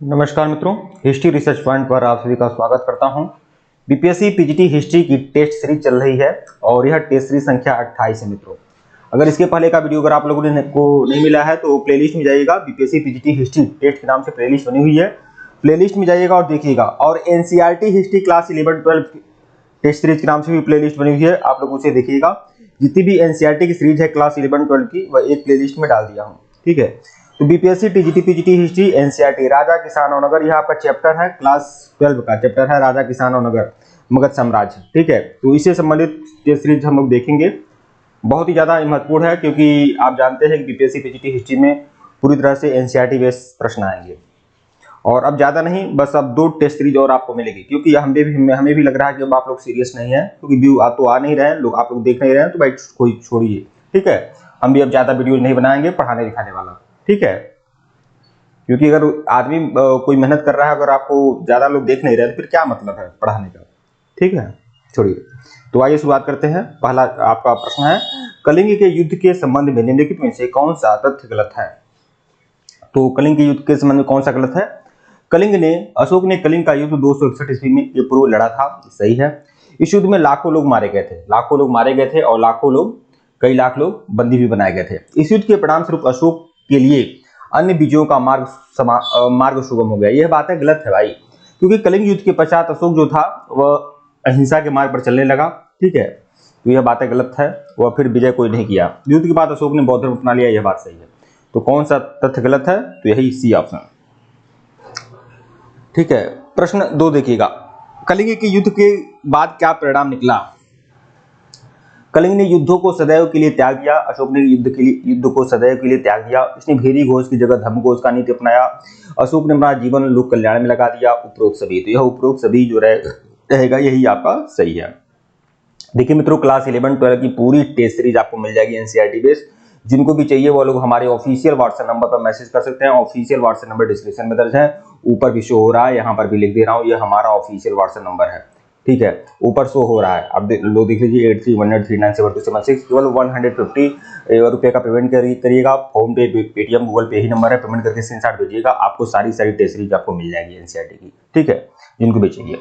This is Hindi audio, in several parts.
नमस्कार मित्रों, हिस्ट्री रिसर्च पॉइंट पर आप सभी का स्वागत करता हूं। बीपीएससी पीजीटी हिस्ट्री की टेस्ट सीरीज चल रही है और यह टेस्ट सीरीज संख्या 28 है मित्रों। अगर इसके पहले का वीडियो अगर आप लोगों को नहीं मिला है तो प्लेलिस्ट में जाइएगा। बीपीएससी पीजीटी हिस्ट्री टेस्ट के नाम से प्लेलिस्ट बनी हुई है, प्लेलिस्ट में जाइएगा और देखिएगा। और NCERT history class 11-12 test series के नाम से भी प्लेलिस्ट बनी हुई है, आप लोग उसे देखिएगा। जितनी भी एनसीईआरटी की सीरीज है क्लास 11-12 की, वह एक प्लेलिस्ट में डाल दिया हूँ, ठीक है। तो BPSC TGT PGT history NCERT राजा किसान और नगर, यह आपका चैप्टर है, क्लास 12 का चैप्टर है राजा किसान और नगर मगध साम्राज्य, ठीक है। तो इससे संबंधित टेस्ट सीरीज हम लोग देखेंगे। बहुत ही ज्यादा महत्वपूर्ण है क्योंकि आप जानते हैं कि बीपीएससी पीजीटी हिस्ट्री में पूरी तरह से एनसीईआरटी बेस्ड प्रश्न आएंगे। और अब ज्यादा नहीं, बस अब 2 टेस्ट सीरीज और आपको मिलेगी, क्योंकि हमें भी लग रहा है कि अब आप लोग सीरियस नहीं है, क्योंकि व्यू तो आ नहीं रहे हैं लोग, आप लोग देख नहीं रहे हैं, तो भाई कोई छोड़िए, ठीक है। हम भी अब ज्यादा वीडियो नहीं बनाएंगे पढ़ाने लिखाने वाला, ठीक है। क्योंकि अगर आदमी कोई मेहनत कर रहा है, अगर आपको ज्यादा लोग देख नहीं रहे तो फिर क्या मतलब है पढ़ाने का, ठीक है। छोड़िए, तो आइए शुरुआत करते हैं। पहला आपका प्रश्न है, कलिंग के युद्ध के संबंध में निम्नलिखित में से कौन सा तथ्य गलत है। तो कलिंग के युद्ध के संबंध में कौन सा गलत है। अशोक ने कलिंग का युद्ध 261 ईस्वी में ये पूर्व लड़ा था, सही है। इस युद्ध में लाखों लोग मारे गए थे, और कई लाख लोग बंदी भी बनाए गए थे। इस युद्ध के परिणाम स्वरूप अशोक के लिए अन्य विजयों का मार्ग सुगम हो गया। यह बात है गलत है भाई, क्योंकि कलिंग युद्ध के पश्चात अशोक जो था वह अहिंसा के मार्ग पर चलने लगा, ठीक है। तो यह बातें गलत है, वह फिर विजय कोई नहीं किया। युद्ध के बाद अशोक ने बौद्ध धर्म अपना लिया, यह बात सही है। तो कौन सा तथ्य गलत है, तो यही सी ऑप्शन, ठीक है। प्रश्न 2 देखिएगा, कलिंग के युद्ध के बाद क्या परिणाम निकला। कलिंग ने युद्धों को सदैव के लिए त्याग दिया। अशोक ने युद्ध को सदैव के लिए त्याग दिया। इसने भेरी घोष की जगह धर्म घोष का नीति अपनाया। अशोक ने अपना जीवन लोक कल्याण में लगा दिया। उपरोक्त सभी, तो यह उपरोक्त सभी जो रहेगा यही आपका सही है। देखिए मित्रों, क्लास 11-12 की पूरी टेस्ट सीरीज आपको मिल जाएगी एनसीईआरटी बेस्ड। जिनको भी चाहिए वो लोग हमारे ऑफिशियल व्हाट्सएप नंबर पर मैसेज कर सकते हैं। ऑफिशियल व्हाट्सएप नंबर डिस्क्रिप्शन में दर्ज है, ऊपर भी शो हो रहा है, यहाँ पर भी लिख दे रहा हूँ, ये हमारा ऑफिशियल व्हाट्सएप नंबर है, ठीक है। ऊपर शो हो रहा है, अब लो देख लीजिए, 8318397276। केवल 150 रुपये का पेमेंट करिएगा। फोन पे, पेटीएम, गूगल पे ही नंबर है, पेमेंट करके स्क्रीनशॉट भेजिएगा, आपको सारी टेस्ट सीरीज आपको मिल जाएगी एनसीईआरटी की, ठीक है, जिनको भी चाहिए।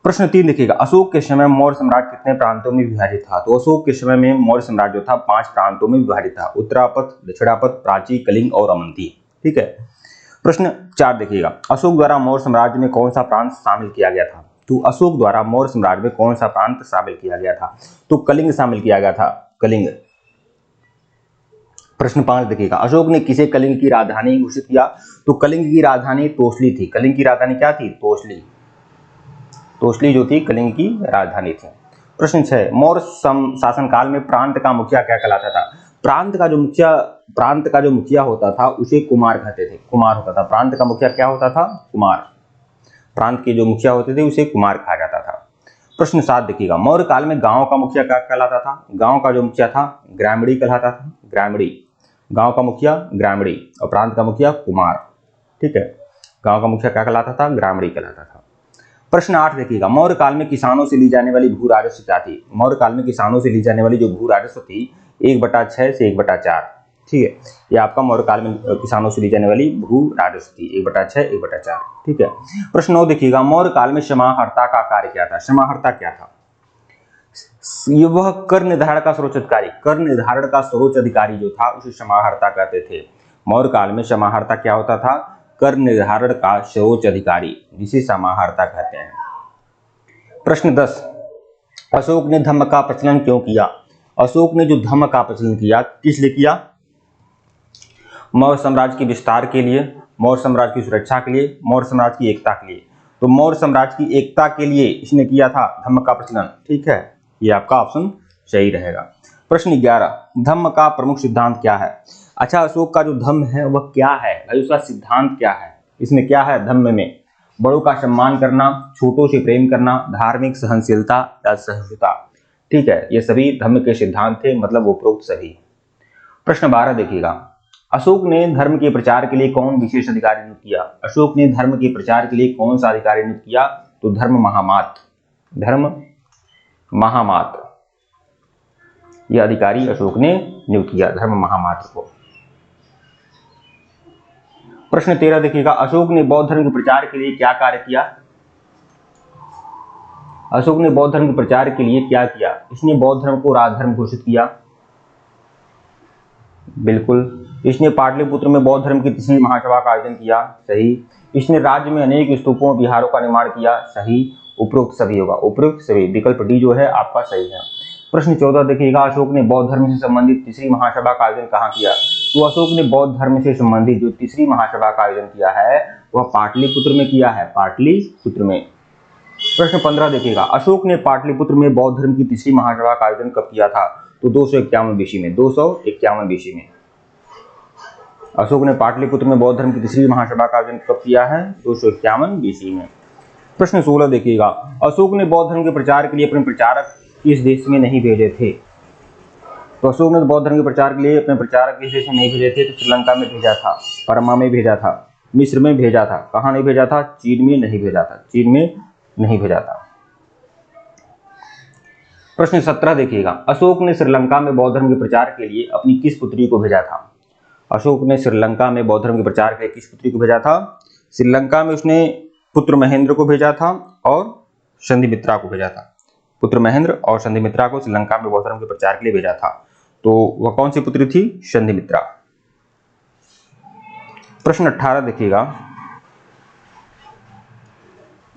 प्रश्न 3 देखिएगा, अशोक के समय मौर्य साम्राज्य कितने प्रांतों में विभाजित था। तो अशोक के समय में मौर्य साम्राज्य जो था 5 प्रांतों में विभाजित था, उत्तरापथ, दक्षिणापथ, प्राची, कलिंग और अवंती, ठीक है। प्रश्न 4 देखिएगा, अशोक द्वारा मौर्य साम्राज्य में कौन सा प्रांत शामिल किया गया था। तो अशोक द्वारा मौर्य साम्राज्य में कौन सा प्रांत शामिल किया गया था, तो कलिंग शामिल किया गया था, कलिंग। प्रश्न 5 देखिएगा, अशोक ने किसे कलिंग की राजधानी घोषित किया। तो कलिंग की राजधानी तोसली थी। कलिंग की राजधानी क्या थी, तोसली जो थी कलिंग की राजधानी थी। प्रश्न 6, मौर्य शासनकाल में प्रांत का मुखिया क्या कहलाता था। प्रांत का जो मुखिया होता था उसे कुमार कहते थे, कुमार होता था। प्रांत का मुखिया क्या होता था, कुमार। प्रांत के जो मुखिया होते थे उसे कुमार कहा जाता था। प्रश्न 7 देखिएगा, मौर्य काल में गांव का मुखिया क्या कहलाता था। गांव का जो मुखिया था ग्रामीणी कहलाता था, ग्रामीणी। गांव का मुखिया ग्रामीणी और प्रांत का मुखिया कुमार, ठीक है। गांव का मुखिया क्या कहलाता था, ग्रामीणी कहलाता था। प्रश्न 8 देखिएगा, मौर्य काल में किसानों से ली जाने वाली भू राजस्व क्या थी। मौर्य काल में किसानों से ली जाने वाली जो भू राजस्व थी 1/6 से 1/4, ठीक है। ये आपका मौर्य काल में किसानों से ली जाने वाली भू राजस्व थी 1/6 1/4, ठीक है। प्रश्न 9 देखिएगा, मौर्य काल में समाहर्ता का कार्य क्या था। समाहर्ता क्या था, वह कर निर्धारण का सर्वोच्च अधिकारी जो था उसे समाहर्ता कहते थे। मौर्य काल में समाहर्ता क्या होता था, कर निर्धारण का सर्वोच्च अधिकारी, जिसे समाहर्ता कहते हैं। प्रश्न 10, अशोक ने धम्म का प्रचलन क्यों किया। अशोक ने जो धम्म का प्रचलन किया, किस लिए किया, मौर्य साम्राज्य के विस्तार के लिए, मौर्य साम्राज्य की सुरक्षा के लिए, मौर्य साम्राज्य की एकता के लिए। तो मौर्य साम्राज्य की एकता के लिए इसने किया था धम्म का प्रचलन, ठीक है। ये आपका ऑप्शन सही रहेगा। प्रश्न 11, धम्म का प्रमुख सिद्धांत क्या है। अच्छा, अशोक का जो धम्म है वह क्या है भाई, उसका सिद्धांत क्या है। इसमें क्या है धम्म में, बड़ों का सम्मान करना, छोटों से प्रेम करना, धार्मिक सहनशीलता या सहिष्णुता, ठीक है। ये सभी धम्म के सिद्धांत थे, मतलब उपरोक्त सभी। प्रश्न 12 देखिएगा, अशोक ने धर्म के प्रचार के लिए कौन विशेष अधिकारी नियुक्त किया। अशोक ने धर्म के प्रचार के लिए कौन सा अधिकारी नियुक्त किया, तो धर्म महामात, यह अधिकारी अशोक ने नियुक्त किया, धर्म महामात को। प्रश्न 13 देखिएगा, अशोक ने बौद्ध धर्म के प्रचार के लिए क्या कार्य किया? अशोक ने बौद्ध धर्म के प्रचार के लिए क्या किया? इसने बौद्ध धर्म को राजधर्म घोषित किया, बिल्कुल। इसने पाटलिपुत्र में बौद्ध धर्म की तीसरी महासभा का आयोजन किया, सही। इसने राज्य में अनेक स्तूपों विहारों का निर्माण किया, सही। उपरोक्त सभी होगा, उपरोक्त सभी, विकल्प डी जो है आपका सही है। प्रश्न 14 देखिएगा, अशोक ने बौद्ध धर्म से संबंधित तीसरी महासभा का आयोजन कहाँ किया? तो अशोक ने बौद्ध धर्म से संबंधित जो तीसरी महासभा का आयोजन किया है वह पाटलिपुत्र में किया है, पाटलिपुत्र में। प्रश्न 15 देखिएगा, अशोक ने पाटलिपुत्र में बौद्ध धर्म की तीसरी महासभा का आयोजन कब किया था? तो 251 बीसी में, 251 बीसी में। अशोक ने पाटलिपुत्र में बौद्ध धर्म की तीसरी महासभा का आयोजन कब किया है? 251 बीसी में। प्रश्न 16 देखिएगा, अशोक ने बौद्ध धर्म के प्रचार के लिए अपने प्रचारक किस देश में नहीं भेजे थे? तो अशोक ने बौद्ध धर्म के प्रचार के लिए अपने प्रचारक किस देश में नहीं भेजे थे? तो श्रीलंका में भेजा था, बर्मा में भेजा था, मिस्र में भेजा था। कहाँ नहीं भेजा था? चीन में नहीं भेजा था, चीन में नहीं भेजा था। प्रश्न 17 देखिएगा, अशोक ने श्रीलंका में बौद्ध धर्म के प्रचार के लिए अपनी किस पुत्री को भेजा था? अशोक ने श्रीलंका में बौद्ध धर्म के प्रचार के लिए किस पुत्री को भेजा था? श्रीलंका में उसने पुत्र महेंद्र को भेजा था और संधिमित्रा को भेजा था। पुत्र महेंद्र और संधिमित्रा को श्रीलंका में बौद्ध धर्म के प्रचार के लिए भेजा था। तो वह कौन सी पुत्री थी? संधिमित्रा। प्रश्न 18 देखिएगा,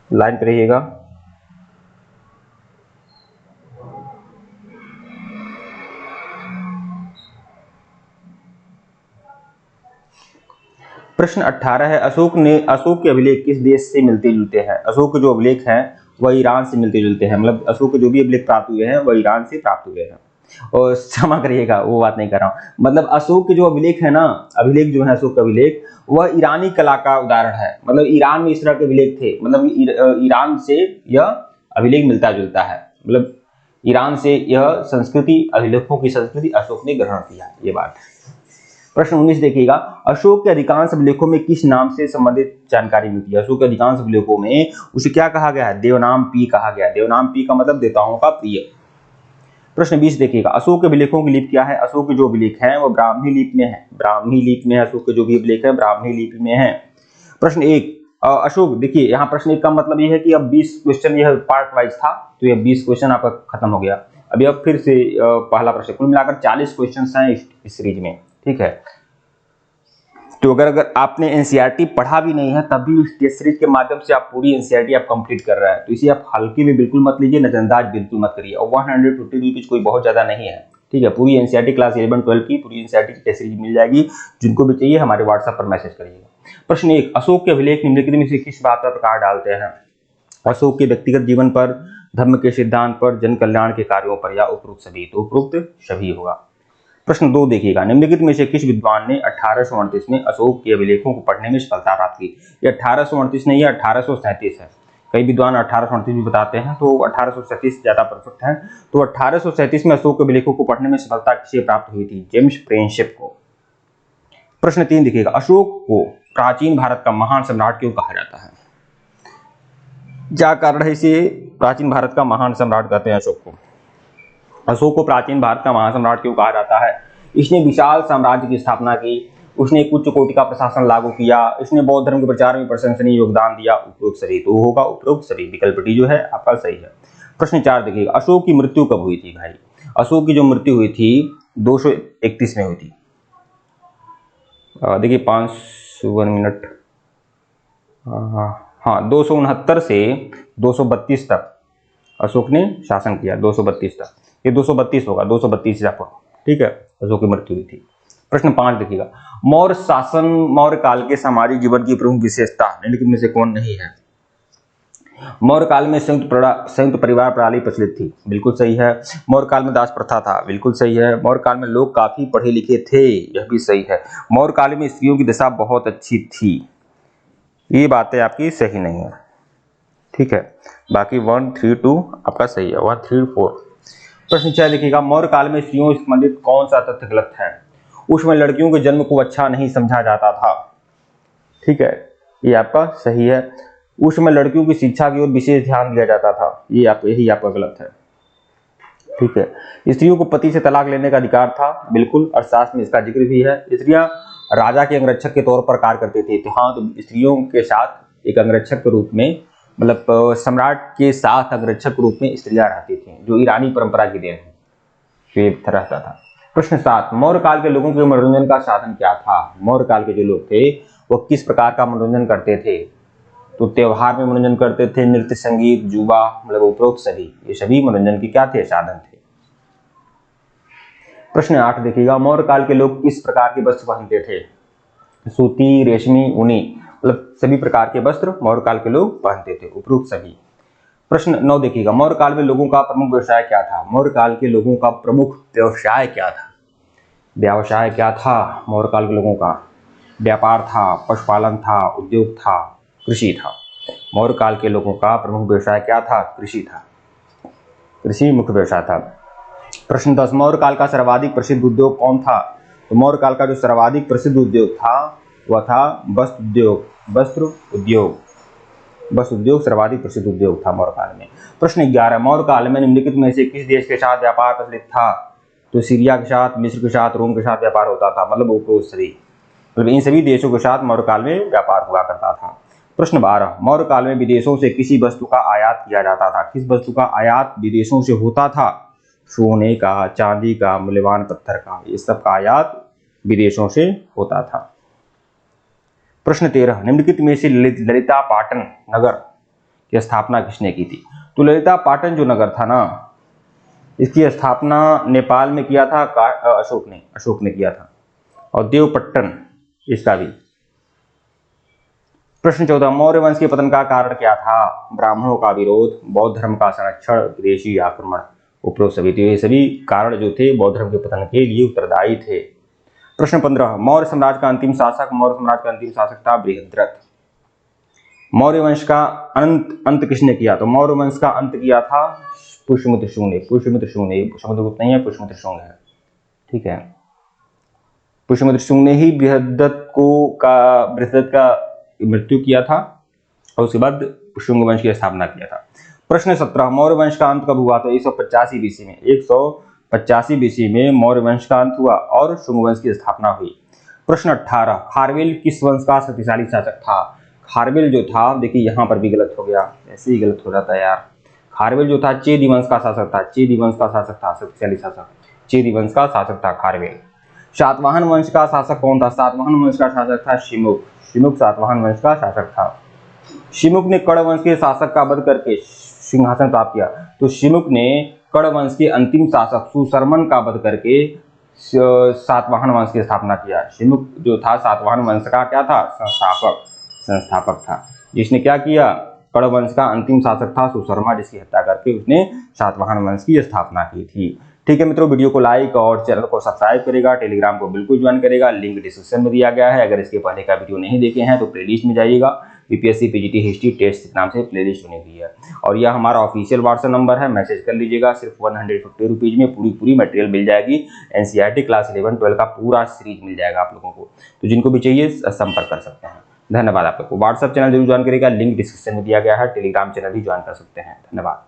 लाइन पर रहिएगा। प्रश्न 18 है, अशोक के अभिलेख किस देश से मिलते जुलते हैं? अशोक के जो अभिलेख हैं वह ईरान से मिलते जुलते हैं, मतलब अशोक के जो भी अभिलेख प्राप्त हुए हैं वह ईरान से प्राप्त हुए हैं। और क्षमा करिएगा, वो बात नहीं कर रहा हूँ, मतलब अशोक के जो अभिलेख है ना, अभिलेख जो है अशोक का अभिलेख, वह ईरानी कला का उदाहरण है। मतलब ईरान में इस तरह के अभिलेख थे, मतलब ईरान से यह अभिलेख मिलता जुलता है, मतलब ईरान से यह संस्कृति, अभिलेखों की संस्कृति अशोक ने ग्रहण किया, ये बात। प्रश्न 19 देखिएगा, अशोक के अधिकांश अभिलेखों में किस नाम से संबंधित जानकारी मिलती है? अशोक के अधिकांश अभिलेखों में उसे क्या कहा गया है? देवनाम पी कहा गया। देवनाम पी का मतलब देवताओं का प्रिय। प्रश्न 20 देखिएगा, अशोक के अभिलेखों की लिपि क्या है? अशोक के जो अभिलेख हैं वो ब्राह्मी लिपि में है, ब्राह्मी लिपि में अशोक के जो भी अभिलेख है ब्राह्मी लिपि में है। प्रश्न 1, अशोक, देखिए यहाँ प्रश्न 1 का मतलब ये है कि अब 20 क्वेश्चन, यह पार्ट वाइज था तो यह 20 क्वेश्चन आपका खत्म हो गया। अभी अब फिर से पहला प्रश्न, कुल मिलाकर 40 क्वेश्चन हैं इस सीरीज में, ठीक है। तो अगर आपने एनसीईआरटी पढ़ा भी नहीं है तब भी इस टेस्ट सीरीज के माध्यम से आप पूरी एनसीईआरटी आप कंप्लीट कर रहे हैं, तो इसे आप हल्के में बिल्कुल मत लीजिए, नजरअंदाज बिल्कुल मत करिए। और 150 रुपीज कोई बहुत ज्यादा नहीं है, ठीक है। पूरी एनसीईआरटी क्लास 11-12 की पूरी एनसीईआरटी की टेस्ट सीरीज मिल जाएगी, जिनको भी चाहिए हमारे व्हाट्सएप पर मैसेज करिएगा। प्रश्न 1, अशोक के अभिलेख निम्नलिखित में से किस बात पर प्रकाश डालते हैं? अशोक के व्यक्तिगत जीवन पर, धर्म के सिद्धांत पर, जन कल्याण के कार्यों पर, या उपरोक्त सभी? तो उपरोक्त सभी होगा। प्रश्न 2 देखिएगा, निम्नलिखित में से किस विद्वान ने 1838 में अशोक के अभिलेखों को पढ़ने में सफलता प्राप्त की? ये 1838 नहीं है, 1837 है। कई विद्वान 1838 भी बताते हैं, तो 1837 ज्यादा परफेक्ट है। तो 1837 में अशोक के अभिलेखों को पढ़ने में सफलता किसे प्राप्त हुई थी? जेम्स प्रिंसेप को। प्रश्न 3 देखिएगा, अशोक को प्राचीन भारत का महान सम्राट क्यों कहा जाता है? क्या कारण है इसे प्राचीन भारत का महान सम्राट कहते हैं अशोक को? अशोक को प्राचीन भारत का महासम्राट क्यों कहा जाता है? इसने विशाल साम्राज्य की स्थापना की, उसने एक उच्च कोटि का प्रशासन लागू किया, इसने बौद्ध धर्म के प्रचार में प्रशंसनीय योगदान दिया। उपरोक्त सभी, तो होगा उपरोक्त सभी, विकल्प डी जो है आपका सही है। प्रश्न 4 देखिएगा, अशोक की मृत्यु कब हुई थी भाई? अशोक की जो मृत्यु हुई थी 231 में हुई थी। देखिए 5 मिनट, हाँ 269 से 232 तक अशोक ने शासन किया, 232 तक, ये 232 होगा, 232 ईसा पूर्व, ठीक है, अशोक की मृत्यु हुई थी। प्रश्न 5 देखिएगा, मौर्य शासन, मौर्य काल के सामाजिक जीवन की प्रमुख विशेषता निम्नलिखित में से कौन नहीं है? मौर्य काल में संयुक्त परिवार प्रणाली प्रचलित थी, बिल्कुल सही है। मौर्य काल में दास प्रथा था, बिल्कुल सही है। मौर्य काल में लोग काफी पढ़े लिखे थे, यह भी सही है। मौर्य काल में स्त्रियों की दशा बहुत अच्छी थी, ये बातें आपकी सही नहीं है, ठीक है। बाकी 1, 3, 2 आपका सही है, 1, 3, 4। प्रश्न 6 देखिएगा, मौर्य काल में स्त्रियों से संबंधित कौन सा तथ्य गलत है? उसमें लड़कियों के जन्म को अच्छा नहीं समझा जाता था, ठीक है, ये आपका सही है। उसमें लड़कियों की शिक्षा की ओर विशेष ध्यान दिया जाता था, यही आपका गलत है, ठीक है। स्त्रियों को पति से तलाक लेने का अधिकार था, बिल्कुल, अर्थशास्त्र में इसका जिक्र भी है। स्त्रियां राजा के अंगरक्षक के तौर पर कार्य करते थे। तो हाँ, तो स्त्रियों के साथ एक अंगरक्षक के रूप में, मतलब सम्राट के साथ अंगरक्षक के रूप में स्त्रियां रहती थी, जो ईरानी परंपरा की देन है, ये रहता था। प्रश्न 7, मौर्य काल के लोगों के मनोरंजन का साधन क्या था? मौर्य काल के जो लोग थे वो किस प्रकार का मनोरंजन करते थे? तो त्योहार में मनोरंजन करते थे, नृत्य, संगीत, जुआ, मतलब उपरोक्त सभी, ये सभी मनोरंजन के क्या थे? साधन थे। प्रश्न 8 देखिएगा, मौर्य काल के लोग किस प्रकार के वस्त्र पहनते थे? सूती, रेशमी, ऊनी, मतलब सभी प्रकार के वस्त्र मौर्य काल के लोग पहनते थे, उपरोक्त सभी। प्रश्न 9 देखिएगा, मौर्य काल में लोगों का प्रमुख व्यवसाय क्या था? मौर्य काल के लोगों का प्रमुख व्यवसाय क्या था? व्यवसाय क्या था मौर्य काल के लोगों का? व्यापार था, पशुपालन था, उद्योग था, कृषि था। मौर्य काल के लोगों का प्रमुख व्यवसाय क्या था? कृषि था, कृषि मुख्य व्यवसाय था। प्रश्न 10, मौर्य काल का सर्वाधिक प्रसिद्ध उद्योग कौन था? तो मौर्य काल का जो सर्वाधिक प्रसिद्ध उद्योग था वह था वस्त्र उद्योग, वस्त्र उद्योग, वस्त्र उद्योग सर्वाधिक प्रसिद्ध उद्योग था मौर्य काल में। प्रश्न 11, मौर्य काल में निम्नलिखित में से किस देश के साथ व्यापार प्रचलित था? तो सीरिया के साथ, मिस्र के साथ, रोम के साथ व्यापार होता था, मतलब उपरोक्त सभी, मतलब इन सभी देशों के साथ मौर्य काल में व्यापार हुआ करता था। प्रश्न 12, मौर्य काल में विदेशों से किसी वस्तु का आयात किया जाता था? किस वस्तु का आयात विदेशों से होता था? सोने का, चांदी का, मूल्यवान पत्थर का, ये सब का आयात विदेशों से होता था। प्रश्न 13, निम्नलिखित में से ललिता पाटन नगर की स्थापना किसने की थी? तो ललिता पाटन जो नगर था ना, इसकी स्थापना नेपाल में किया था अशोक ने किया था, और देवपट्टन इसका भी। प्रश्न 14, मौर्य वंश के पतन का कारण क्या था? ब्राह्मणों का विरोध, बौद्ध धर्म का संरक्षण, विदेशी आक्रमण, उपरोक्त सभी। ये सभी कारण जो थे बौद्ध धर्म के पतन के लिए उत्तरदायी थे। प्रश्न 15, मौर्य साम्राज्य का अंतिम शासक था बृहद्रथ। मौर्य वंश का अंत किसने किया? तो मौर्य वंश का अंत किया था पुष्यमित्र शुंग ने। समुद्रगुप्त नहीं है, पुष्यमित्र शुंग है, ठीक है। पुष्यमित्र शुंग ने ही बृहद्रथ का मृत्यु किया था, और उसके बाद शुंग वंश की स्थापना किया था। प्रश्न 17, मौर्य वंश का अंत कब हुआ? तो 185 बीसी में, 185 बीसी में मौर्य वंश का अंत हुआ और शुंग वंश की स्थापना हुई। प्रश्न 18, खारवेल किस वंश का शक्तिशाली शासक था? खारवेल जो था, देखिए यहाँ पर भी गलत हो गया, ऐसे ही गलत हो जाता है यार। खारवेल जो था चेदी वंश का शासक था, चेदी वंश का शासक था, शक्तिशाली शासक, चेदी वंश का शासक था खारवेल। सातवाहन वंश का शासक कौन था? सातवाहन वंश का शासक था शिमुक। शिमुक सातवाहन वंश का शासक था। शिमुक ने कड़ वंश के शासक का वध करके सिंहासन प्राप्त किया। तो शिमुक ने कड़ वंश के अंतिम शासक सुशर्मन का वध करके सातवाहन वंश की स्थापना किया। शिमुक जो था सातवाहन वंश का क्या था? संस्थापक था, जिसने क्या किया? कड़ वंश का अंतिम शासक था सुशर्मा, जिसकी हत्या करके उसने सातवाहन वंश की स्थापना की थी। ठीक है मित्रों, वीडियो को लाइक और चैनल को सब्सक्राइब करेगा, टेलीग्राम को बिल्कुल ज्वाइन करेगा, लिंक डिस्क्रिप्शन में दिया गया है। अगर इसके पहले का वीडियो नहीं देखे हैं तो प्लेलिस्ट में जाइएगा, बीपीएससी पीजीटी हिस्ट्री टेस्ट नाम से प्लेलिस्ट बनी हुई है। और यह हमारा ऑफिशियल व्हाट्सएप नंबर है, मैसेज कर लीजिएगा। सिर्फ 150 रुपीज में पूरी मटेरियल मिल जाएगी। एनसीईआरटी क्लास 11-12 का पूरा सीरीज मिल जाएगा आप लोगों को, तो जिनको भी चाहिए संपर्क कर सकते हैं। धन्यवाद आप लोग को। व्हाट्सएप चैनल जरूर ज्वाइन करेगा, लिंक डिस्क्रिप्शन में दिया गया है। टेलीग्राम चैनल भी ज्वाइन कर सकते हैं। धन्यवाद।